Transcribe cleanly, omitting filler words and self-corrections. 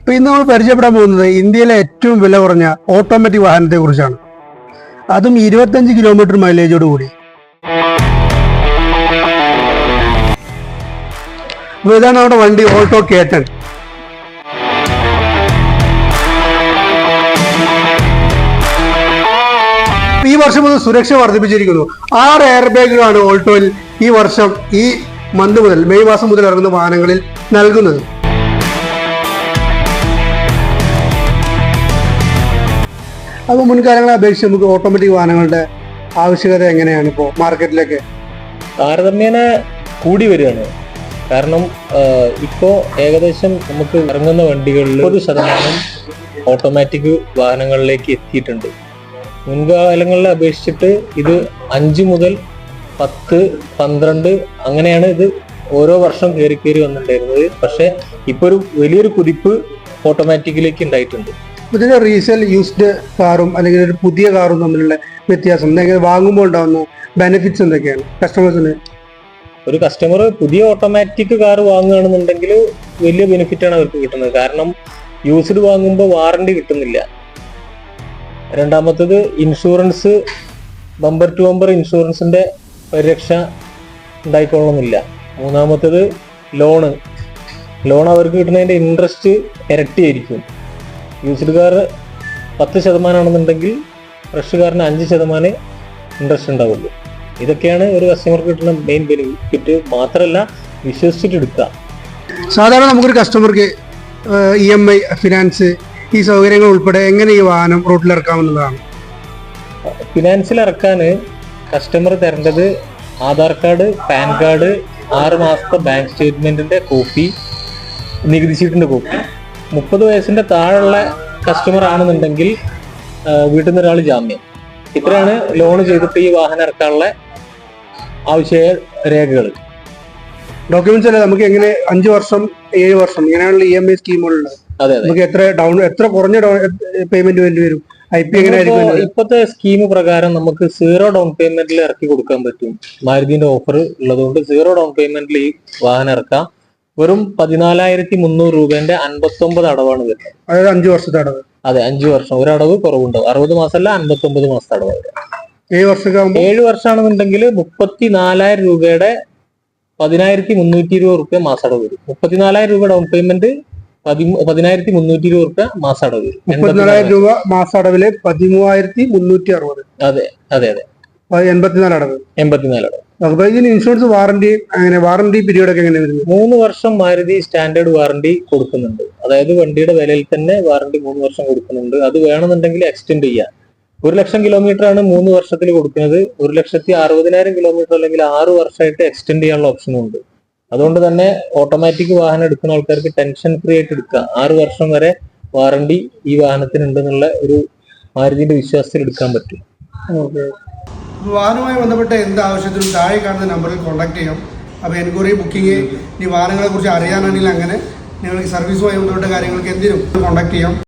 അപ്പോൾ ഇന്ന് നമ്മൾ പരിചയപ്പെടാൻ പോകുന്നത് ഇന്ത്യയിലെ ഏറ്റവും വില കുറഞ്ഞ ഓട്ടോമാറ്റിക് വാഹനത്തെക്കുറിച്ചാണ്. അതും 25 കിലോമീറ്റർ മൈലേജോട് കൂടി. അപ്പോൾ ഇതാണ് നമ്മുടെ വണ്ടി, ഓൾട്ടോ K10. ഈ വർഷം മുതൽ സുരക്ഷ വർദ്ധിപ്പിച്ചിരിക്കുന്നു. 6 എയർ ബാഗുകളാണ് ഓൾട്ടോയിൽ ഈ വർഷം ഈ മന്ത് മുതൽ മെയ് മാസം മുതൽ ഇറങ്ങുന്ന വാഹനങ്ങളിൽ നൽകുന്നത്. അപ്പോൾ മുൻകാലങ്ങളെ അപേക്ഷിച്ച് നമുക്ക് ഓട്ടോമാറ്റിക് വാഹനങ്ങളുടെ ആവശ്യകത എങ്ങനെയാണ് ഇപ്പോൾ മാർക്കറ്റിലേക്ക്? താരതമ്യേന കൂടി വരികയാണ്. കാരണം ഇപ്പോൾ ഏകദേശം നമുക്ക് ഇറങ്ങുന്ന വണ്ടികളിൽ 30% ഓട്ടോമാറ്റിക് വാഹനങ്ങളിലേക്ക് എത്തിയിട്ടുണ്ട്. മുൻകാലങ്ങളെ അപേക്ഷിച്ചിട്ട് ഇത് 5 മുതൽ 10, 12 അങ്ങനെയാണ് ഇത് ഓരോ വർഷം കയറി വന്നിട്ടുണ്ടായിരുന്നത്. പക്ഷെ ഇപ്പൊ ഒരു വലിയൊരു കുതിപ്പ് ഓട്ടോമാറ്റിക്കിലേക്ക് ഉണ്ടായിട്ടുണ്ട്. ഇതിന്റെ റീസെയിൽ യൂസ്ഡ് കാറും അല്ലെങ്കിൽ ഒരു പുതിയ കാറും തമ്മിലുള്ള വ്യത്യാസം എന്തെങ്കിലും, വാങ്ങുമ്പോൾ ഉണ്ടാകുന്ന ബെനിഫിറ്റ്സ് എന്തൊക്കെയാണ് കസ്റ്റമേഴ്സിന്? ഒരു കസ്റ്റമർ പുതിയ ഓട്ടോമാറ്റിക് കാർ വാങ്ങുകയാണെന്നുണ്ടെങ്കിൽ വലിയ ബെനിഫിറ്റാണ് അവർക്ക് കിട്ടുന്നത്. കാരണം യൂസ്ഡ് വാങ്ങുമ്പോൾ വാറണ്ടി കിട്ടുന്നില്ല. രണ്ടാമത്തത് ഇൻഷുറൻസ്, ബമ്പർ ടു ബമ്പർ ഇൻഷുറൻസിന്റെ പരിരക്ഷ ഉണ്ടായിക്കൊള്ളണമെന്നില്ല. മൂന്നാമത്തത് ലോൺ അവർക്ക് കിട്ടുന്നതിന്റെ ഇൻട്രസ്റ്റ് ഇരട്ടിയായിരിക്കും. യൂസ്ഡ് കാർ 10% ആണെന്നുണ്ടെങ്കിൽ ഫ്രഷ് കാറിന് 5% ഇൻട്രസ്റ്റ് ഉണ്ടാവുള്ളൂ. ഇതൊക്കെയാണ് ഒരു കസ്റ്റമർക്ക് കിട്ടുന്ന മെയിൻ ബെനിഫിറ്റ്. മാത്രമല്ല വിശ്വസിച്ചിട്ട് എടുക്കുക. സാധാരണ നമുക്കൊരു കസ്റ്റമർക്ക് EMI, ഫിനാൻസ്, ഈ സൗകര്യങ്ങൾ ഉൾപ്പെടെ എങ്ങനെ ഈ വാഹനം റൂട്ടിൽ ഇറക്കാമെന്നുള്ളതാണ്. ഫിനാൻസിൽ ഇറക്കാൻ കസ്റ്റമർ തരേണ്ടത് ആധാർ കാർഡ്, പാൻ കാർഡ്, 6 മാസത്തെ ബാങ്ക് സ്റ്റേറ്റ്മെന്റിന്റെ കോപ്പി, നികുതി ചീട്ടിന്റെ കോപ്പി. 30 വയസ്സിന്റെ താഴെയുള്ള കസ്റ്റമർ ആണെന്നുണ്ടെങ്കിൽ വീട്ടിൽ നിന്ന് ഒരാൾ ജാമ്യം. ഇത്രയാണ് ലോൺ ചെയ്തിട്ട് ഈ വാഹനം ഇറക്കാനുള്ള ആവശ്യ രേഖകൾ. ഡോക്യുമെന്റ്സ് അല്ലേ നമുക്ക് എങ്ങനെ 5 വർഷം 7 വർഷം ഇങ്ങനെയുള്ള EMI സ്കീമുകളുണ്ട്. അതെ, നമുക്ക് എത്ര കുറഞ്ഞ പേയ്മെന്റ് വേണ്ടി വരും? IP എങ്ങനെയായിരിക്കും? ഇപ്പോഴത്തെ സ്കീം പ്രകാരം നമുക്ക് 0 ഡൗൺ പേയ്മെന്റിൽ ഇറക്കി കൊടുക്കാൻ പറ്റും. മാരുതിന്റെ ഓഫർ ഉള്ളതുകൊണ്ട് 0 ഡൗൺ പേയ്മെന്റിൽ ഈ വാഹനം ഇറക്കാം. വെറും 14,300 രൂപന്റെ 59 അടവാണ് വരുന്നത്. അതായത് 5 വർഷത്തെ അടവ്. അതെ, 5 വർഷം. ഒരടവ് കുറവുണ്ടാവും. 60 മാസമല്ല, 59 മാസത്തെ അടവ്. 7 വർഷമാണെന്നുണ്ടെങ്കിൽ 34,000 രൂപയുടെ 10,320 റുപ്യ മാസടവ് വരും. 34,000 രൂപ ഡൗൺ പേയ്മെന്റ്, 10,320 റുപ്യ മാസടവ് വരും. 34,000 രൂപ മാസടവില് 13,360. അതെ അതെ അതെ 84 അടവ്. 84 അടവ്. ഇതിന് ഇൻഷുറൻസ്, വാറണ്ടി പീരീഡ് ഒക്കെ എങ്ങനെ വരുന്നത്? 3 വർഷം മാരുതി സ്റ്റാൻഡേർഡ് വാറണ്ടി കൊടുക്കുന്നുണ്ട്. അതായത് വണ്ടിയുടെ വിലയിൽ തന്നെ വാറണ്ടി 3 വർഷം കൊടുക്കുന്നുണ്ട്. അത് വേണമെന്നുണ്ടെങ്കിൽ എക്സ്റ്റെൻഡ് ചെയ്യാം. 1,00,000 കിലോമീറ്റർ ആണ് 3 വർഷത്തിൽ കൊടുക്കുന്നത്. 1,60,000 കിലോമീറ്റർ അല്ലെങ്കിൽ 6 വർഷമായിട്ട് എക്സ്റ്റെൻഡ് ചെയ്യാനുള്ള ഓപ്ഷനും ഉണ്ട്. അതുകൊണ്ട് തന്നെ ഓട്ടോമാറ്റിക് വാഹനം എടുക്കുന്ന ആൾക്കാർക്ക് ടെൻഷൻ ഫ്രീ ആയിട്ട് എടുക്കാം. 6 വർഷം വരെ വാറണ്ടി ഈ വാഹനത്തിന് ഉണ്ടെന്നുള്ള ഒരു മാരുതിന്റെ വിശ്വാസത്തിൽ എടുക്കാൻ പറ്റും. വാഹനവുമായി ബന്ധപ്പെട്ട എന്ത് ആവശ്യത്തിനും താഴെ കാണുന്ന നമ്പറിൽ കോൺടാക്ട് ചെയ്യാം. അപ്പോൾ എൻക്വയറി, ബുക്കിംഗ്, ഈ വാഹനങ്ങളെ കുറിച്ച് അറിയാനാണെങ്കിൽ അങ്ങനെ നിങ്ങൾക്ക് സർവീസുമായി ബന്ധപ്പെട്ട കാര്യങ്ങൾക്ക് എന്തിനും കോൺടാക്ട് ചെയ്യാം.